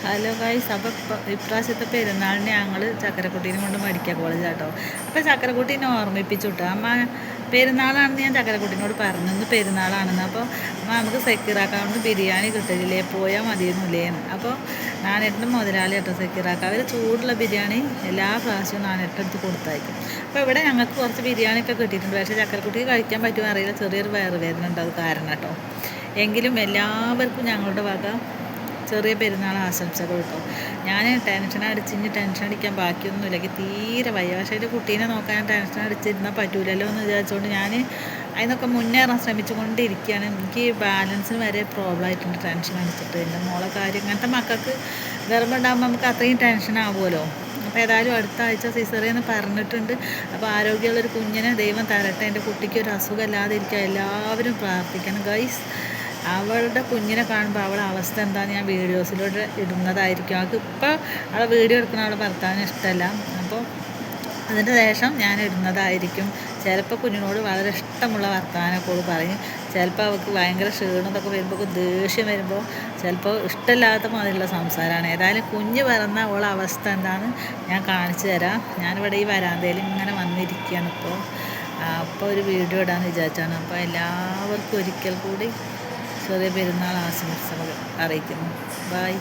Hello guys, അപ്പോൾ ഇപ്രാവശ്യത്തെ പെരുന്നാളിന് ഞങ്ങൾ ചക്കരക്കുട്ടീനെ കൊണ്ട് മെഡിക്കൽ കോളേജ് കേട്ടോ. അപ്പോൾ ചക്കരക്കുട്ടീനെ ഓർമ്മിപ്പിച്ചു വിട്ടു അമ്മ. പെരുന്നാളാണെന്ന് ഞാൻ ചക്കരക്കുട്ടീനോട് പറഞ്ഞു, ഇന്ന് പെരുന്നാളാണെന്ന്. അപ്പോൾ അമ്മ നമുക്ക് സെക്യൂറാക്കാണ്ട് ബിരിയാണി കിട്ടില്ലേ, പോയാൽ മതിയെന്നില്ലേന്ന്. അപ്പോൾ നാനേട്ടനും മുതലാളി കേട്ടോ സെക്യൂറാക്ക. അവർ ചൂടുള്ള ബിരിയാണി എല്ലാ പ്രാവശ്യവും നാനേട്ടെടുത്ത് കൊടുത്തയക്കും. അപ്പോൾ ഇവിടെ ഞങ്ങൾക്ക് കുറച്ച് ബിരിയാണിയൊക്കെ കിട്ടിയിട്ടുണ്ട്. പക്ഷേ ചക്കരക്കുട്ടിക്ക് കഴിക്കാൻ പറ്റുമോ അറിയില്ല, ചെറിയൊരു വയറുവേദന ഉണ്ട്, അത് കാരണം കേട്ടോ. എങ്കിലും എല്ലാവർക്കും ഞങ്ങളുടെ വക ചെറിയ പെരുന്നാൾ ആശംസകൾ കേട്ടോ. ഞാൻ ടെൻഷൻ അടിക്കാൻ ബാക്കിയൊന്നുമില്ല, എനിക്ക് തീരെ വയ്യ. പക്ഷേ എൻ്റെ കുട്ടീനെ നോക്കാൻ ടെൻഷൻ അടിച്ചിരുന്നാൽ പറ്റൂലല്ലോ എന്ന് വിചാരിച്ചുകൊണ്ട് ഞാൻ അതിനൊക്കെ മുന്നേറാൻ ശ്രമിച്ചുകൊണ്ടിരിക്കുകയാണ്. എനിക്ക് ബാലൻസിന് വരെ പ്രോബ്ലം ആയിട്ടുണ്ട് ടെൻഷൻ അടിച്ചിട്ട്. എൻ്റെ മോളെ കാര്യം, ഇങ്ങനത്തെ മക്കൾക്ക് ഗർഭമുണ്ടാകുമ്പോൾ നമുക്ക് അത്രയും ടെൻഷൻ ആവുമല്ലോ. അപ്പോൾ ഏതായാലും അടുത്ത ആഴ്ച സിസറിയെന്ന് പറഞ്ഞിട്ടുണ്ട്. അപ്പോൾ ആരോഗ്യമുള്ളൊരു കുഞ്ഞിനെ ദൈവം തരട്ടെ. എൻ്റെ കുട്ടിക്ക് ഒരു അസുഖം ഇല്ലാതിരിക്കുക എല്ലാവരും പ്രാർത്ഥിക്കണം ഗൈസ്. അവളുടെ കുഞ്ഞിനെ കാണുമ്പോൾ അവളുടെ അവസ്ഥ എന്താണെന്ന് ഞാൻ വീഡിയോസിലൂടെ ഇടുന്നതായിരിക്കും. അവൾക്ക് ഇപ്പോൾ അവളെ വീഡിയോ എടുക്കുന്ന അവളുടെ ഭർത്താവിന് ഇഷ്ടമല്ല. അപ്പോൾ അതിൻ്റെ ശേഷം ഞാൻ ഇടുന്നതായിരിക്കും. ചിലപ്പോൾ കുഞ്ഞിനോട് വളരെ ഇഷ്ടമുള്ള വർത്തമാനമൊക്കെ പറയും. ചിലപ്പോൾ അവൾക്ക് ഭയങ്കര ക്ഷീണമൊക്കെ വരുമ്പോൾ, ദേഷ്യം വരുമ്പോൾ ചിലപ്പോൾ ഇഷ്ടമില്ലാത്ത മാതിരിയുള്ള സംസാരമാണ്. ഏതായാലും കുഞ്ഞ് പറഞ്ഞ അവളുടെ അവസ്ഥ എന്താണെന്ന് ഞാൻ കാണിച്ചു തരാം. ഞാനിവിടെ ഈ വരാന്തയിൽ ഇങ്ങനെ വന്നിരിക്കുകയാണ് അപ്പോൾ ഒരു വീഡിയോ ഇടാമെന്ന് വിചാരിച്ചാണ്. അപ്പോൾ എല്ലാവർക്കും ഒരിക്കൽ കൂടി ചെറിയ പെരുന്നാൾ ആശംസകൾ അറിയിക്കുന്നു. ബൈ.